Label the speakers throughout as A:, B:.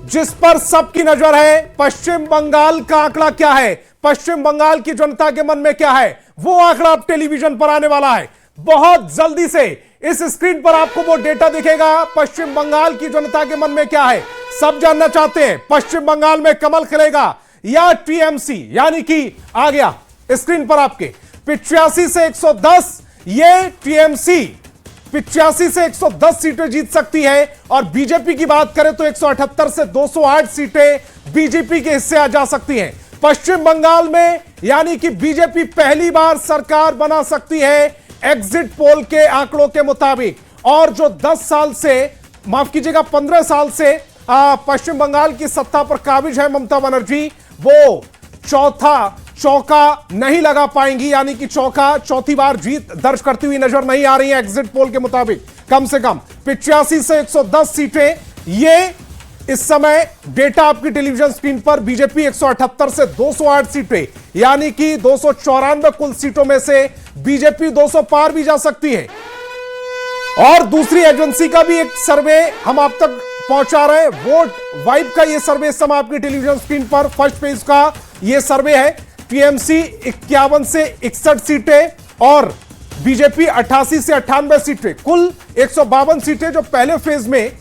A: जिस पर सबकी नजर है, पश्चिम बंगाल का आंकड़ा क्या है, पश्चिम बंगाल की जनता के मन में क्या है, वो आंकड़ा अब टेलीविजन पर आने वाला है। बहुत जल्दी से इस स्क्रीन पर आपको वो डेटा दिखेगा, पश्चिम बंगाल की जनता के मन में क्या है। सब जानना चाहते हैं पश्चिम बंगाल में कमल खिलेगा या टीएमसी, यानी कि आ गया स्क्रीन पर आपके 85 से 110, ये टीएमसी 85 से 110 सीटें जीत सकती है और बीजेपी की बात करें तो 178 से 208 सीटें बीजेपी के हिस्से आ जा सकती हैं पश्चिम बंगाल में, यानी कि बीजेपी पहली बार सरकार बना सकती है एग्जिट पोल के आंकड़ों के मुताबिक। और जो 10 साल से, माफ कीजिएगा 15 साल से पश्चिम बंगाल की सत्ता पर काबिज है ममता बनर्जी, वो चौका नहीं लगा पाएंगी, यानी कि चौथी बार जीत दर्ज करती हुई नजर नहीं आ रही है एग्जिट पोल के मुताबिक। कम से कम 85 से 110 सीटें, ये इस समय डेटा आपकी टेलीविजन स्क्रीन पर। बीजेपी 178 से 208 सीटें, यानी कि 294 कुल सीटों में से बीजेपी 200 पार भी जा सकती है। और दूसरी एजेंसी का भी एक सर्वे हम आप तक पहुंचा रहे हैं, वोट वाइब का ये सर्वे इस समय आपकी टेलीविजन स्क्रीन पर फर्स्ट पेज का ये सर्वे है। टीएमसी 51 से 61 सीटें और बीजेपी 88 से 98 सीटें, कुल 152 सीटें जो पहले फेज में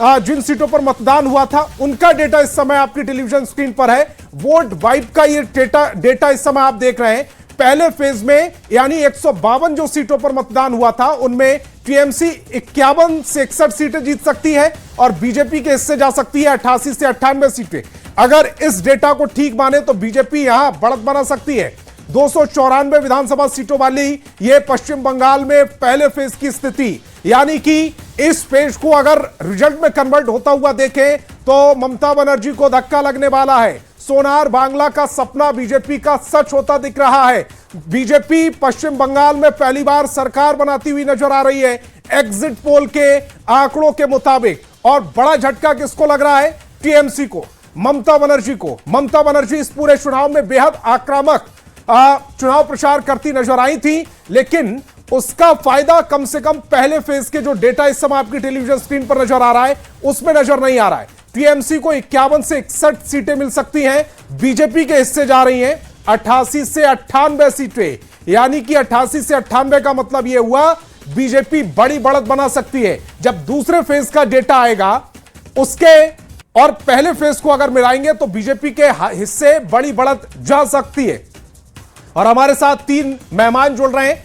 A: जिन सीटों पर मतदान हुआ था उनका डेटा इस समय आपकी टेलीविजन स्क्रीन पर है। वोट वाइब का ये डेटा इस समय आप देख रहे हैं। पहले फेज में यानी 152 जो सीटों पर मतदान हुआ था उनमें टीएमसी 51 से 61 सीटें जीत सकती है और बीजेपी के हिस्से जा सकती है 88 से 98 सीटें। अगर इस डेटा को ठीक माने तो बीजेपी यहां बढ़त बना सकती है 294 विधानसभा सीटों वाली ये पश्चिम बंगाल में पहले फेज की स्थिति, यानी कि इस पेज को अगर रिजल्ट में कन्वर्ट होता हुआ देखें तो ममता बनर्जी को धक्का लगने वाला है। सोनार बांग्ला का सपना बीजेपी का सच होता दिख रहा है। बीजेपी पश्चिम बंगाल में पहली बार सरकार बनाती हुई नजर आ रही है एग्जिट पोल के आंकड़ों के मुताबिक। और बड़ा झटका किसको लग रहा है? टीएमसी को, ममता बनर्जी को। ममता बनर्जी इस पूरे चुनाव में बेहद आक्रामक चुनाव प्रचार करती नजर आई थी, लेकिन उसका फायदा कम से कम पहले फेज के जो डेटा इस समय आपकी टेलीविजन स्क्रीन पर नजर आ रहा है उसमें नजर नहीं आ रहा है। टीएमसी को 51 से 61 सीटें मिल सकती हैं, बीजेपी के हिस्से जा रही हैं 88 से 98 सीटें, यानी कि 88 से 98 का मतलब यह हुआ बीजेपी बड़ी बढ़त बना सकती है। जब दूसरे फेज का डेटा आएगा उसके और पहले फेज को अगर मिलाएंगे तो बीजेपी के हिस्से बड़ी बढ़त जा सकती है। और हमारे साथ 3 मेहमान जुड़ रहे हैं